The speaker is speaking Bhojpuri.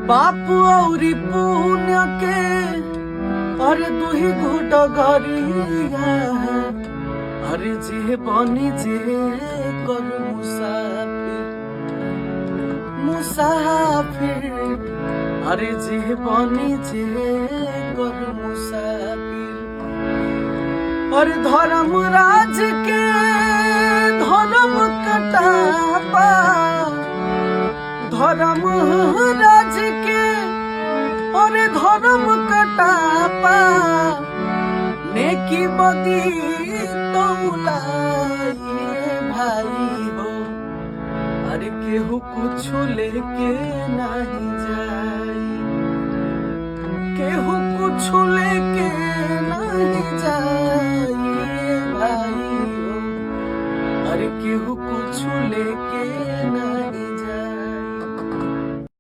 बाप औरी पुण्य के अरे दुही घुट गरिया अरे जे बनी जे कर मुसाफिर अरे जे बनी जे कर मुसाफिर अरे धर्म राज के धर्म कटापा धर्म राज के और धर्म कटापा नेकी बदी तौलाए भाई हो अरे केहू कुछ लेके नहीं जाई केहू कुछ लेके